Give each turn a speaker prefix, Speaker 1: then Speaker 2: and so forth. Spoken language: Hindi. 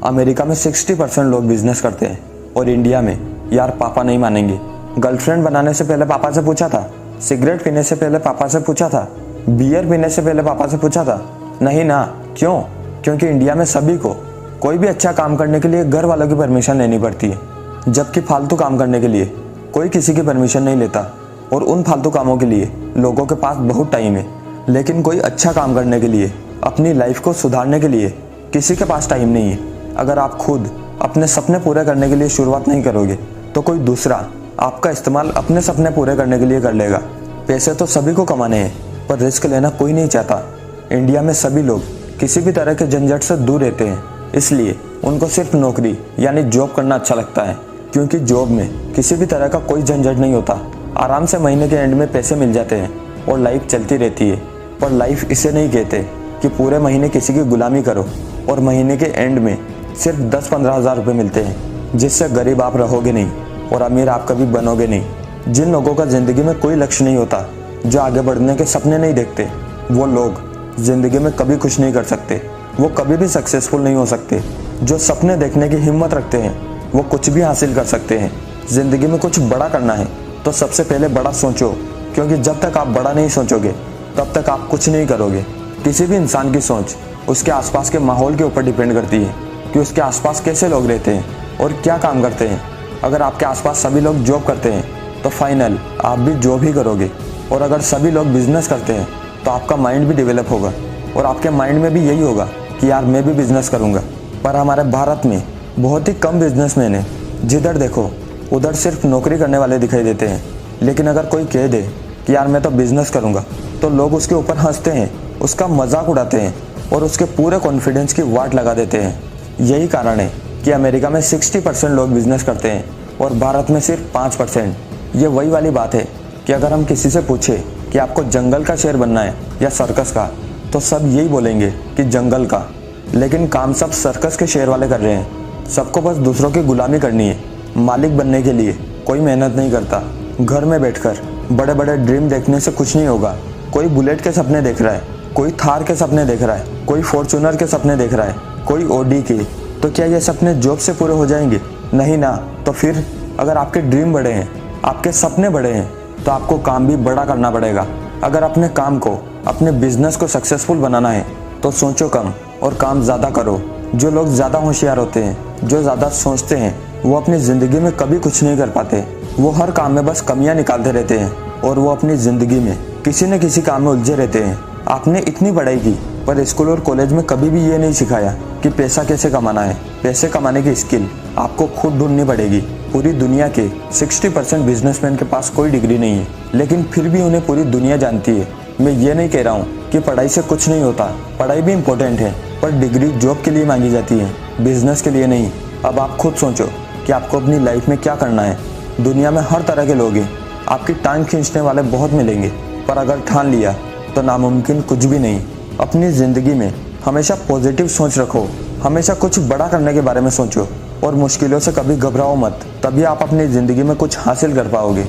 Speaker 1: अमेरिका में 60% लोग बिजनेस करते हैं और इंडिया में, यार पापा नहीं मानेंगे, गर्लफ्रेंड बनाने से पहले पापा से पूछा था, सिगरेट पीने से पहले पापा से पूछा था, बियर पीने से पहले पापा से पूछा था। नहीं ना। क्यों? क्योंकि इंडिया में सभी को कोई भी अच्छा काम करने के लिए घर वालों की परमिशन लेनी पड़ती है, जबकि फालतू काम करने के लिए कोई किसी की परमिशन नहीं लेता। और उन फालतू कामों के लिए लोगों के पास बहुत टाइम है, लेकिन कोई अच्छा काम करने के लिए, अपनी लाइफ को सुधारने के लिए किसी के पास टाइम नहीं है। अगर आप खुद अपने सपने पूरे करने के लिए शुरुआत नहीं करोगे तो कोई दूसरा आपका इस्तेमाल अपने सपने पूरे करने के लिए कर लेगा। पैसे तो सभी को कमाने हैं, पर रिस्क लेना कोई नहीं चाहता। इंडिया में सभी लोग किसी भी तरह के झंझट से दूर रहते हैं, इसलिए उनको सिर्फ नौकरी यानी जॉब करना अच्छा लगता है, क्योंकि जॉब में किसी भी तरह का कोई झंझट नहीं होता। आराम से महीने के एंड में पैसे मिल जाते हैं और लाइफ चलती रहती है। पर लाइफ इसे नहीं कहते कि पूरे महीने किसी की गुलामी करो और महीने के एंड में सिर्फ 10-15 हज़ार रुपये मिलते हैं, जिससे गरीब आप रहोगे नहीं और अमीर आप कभी बनोगे नहीं। जिन लोगों का ज़िंदगी में कोई लक्ष्य नहीं होता, जो आगे बढ़ने के सपने नहीं देखते, वो लोग ज़िंदगी में कभी कुछ नहीं कर सकते, वो कभी भी सक्सेसफुल नहीं हो सकते। जो सपने देखने की हिम्मत रखते हैं वो कुछ भी हासिल कर सकते हैं। ज़िंदगी में कुछ बड़ा करना है तो सबसे पहले बड़ा सोचो, क्योंकि जब तक आप बड़ा नहीं सोचोगे तब तक आप कुछ नहीं करोगे। किसी भी इंसान की सोच उसके आसपास के माहौल के ऊपर डिपेंड करती है कि उसके आसपास कैसे लोग रहते हैं और क्या काम करते हैं। अगर आपके आसपास सभी लोग जॉब करते हैं तो फाइनल आप भी जॉब ही करोगे, और अगर सभी लोग बिजनेस करते हैं तो आपका माइंड भी डेवलप होगा और आपके माइंड में भी यही होगा कि यार मैं भी बिजनेस करूँगा। पर हमारे भारत में बहुत ही कम बिजनेसमैन हैं। जिधर देखो उधर सिर्फ नौकरी करने वाले दिखाई देते हैं। लेकिन अगर कोई कह दे कि यार मैं तो बिजनेस करूँगा, तो लोग उसके ऊपर हंसते हैं, उसका मजाक उड़ाते हैं और उसके पूरे कॉन्फिडेंस की वाट लगा देते हैं। यही कारण है कि अमेरिका में 60% लोग बिजनेस करते हैं और भारत में सिर्फ 5%। ये वही वाली बात है कि अगर हम किसी से पूछे कि आपको जंगल का शेर बनना है या सर्कस का, तो सब यही बोलेंगे कि जंगल का। लेकिन काम सब सर्कस के शेर वाले कर रहे हैं। सबको बस दूसरों की गुलामी करनी है। मालिक बनने के लिए कोई मेहनत नहीं करता। घर में बैठकर बड़े बड़े ड्रीम देखने से कुछ नहीं होगा। कोई बुलेट के सपने देख रहा है, कोई थार के सपने देख रहा है, कोई फॉर्च्यूनर के सपने देख रहा है, कोई ऑडी के। तो क्या ये सपने जॉब से पूरे हो जाएंगे? नहीं ना। तो फिर अगर आपके ड्रीम बड़े हैं, आपके सपने बड़े हैं, तो आपको काम भी बड़ा करना पड़ेगा। अगर अपने काम को, अपने बिजनेस को सक्सेसफुल बनाना है तो सोचो कम और काम ज़्यादा करो। जो लोग ज़्यादा होशियार होते हैं, जो ज़्यादा सोचते हैं, वो अपनी ज़िंदगी में कभी कुछ नहीं कर पाते। वो हर काम में बस कमियां निकालते रहते हैं और वो अपनी ज़िंदगी में किसी न किसी काम में उलझे रहते हैं। आपने इतनी पढ़ाई की, पर स्कूल और कॉलेज में कभी भी ये नहीं सिखाया कि पैसा कैसे कमाना है। पैसे कमाने की स्किल आपको खुद ढूंढनी पड़ेगी। पूरी दुनिया के 60% बिजनेसमैन के पास कोई डिग्री नहीं है, लेकिन फिर भी उन्हें पूरी दुनिया जानती है। मैं ये नहीं कह रहा हूँ कि पढ़ाई से कुछ नहीं होता, पढ़ाई भी इम्पोर्टेंट है, पर डिग्री जॉब के लिए मांगी जाती है, बिजनेस के लिए नहीं। अब आप खुद सोचो कि आपको अपनी लाइफ में क्या करना है। दुनिया में हर तरह के लोग हैं, आपकी टांग खींचने वाले बहुत मिलेंगे, पर अगर ठान लिया तो नामुमकिन कुछ भी नहीं। अपनी ज़िंदगी में हमेशा पॉजिटिव सोच रखो, हमेशा कुछ बड़ा करने के बारे में सोचो और मुश्किलों से कभी घबराओ मत, तभी आप अपनी ज़िंदगी में कुछ हासिल कर पाओगे।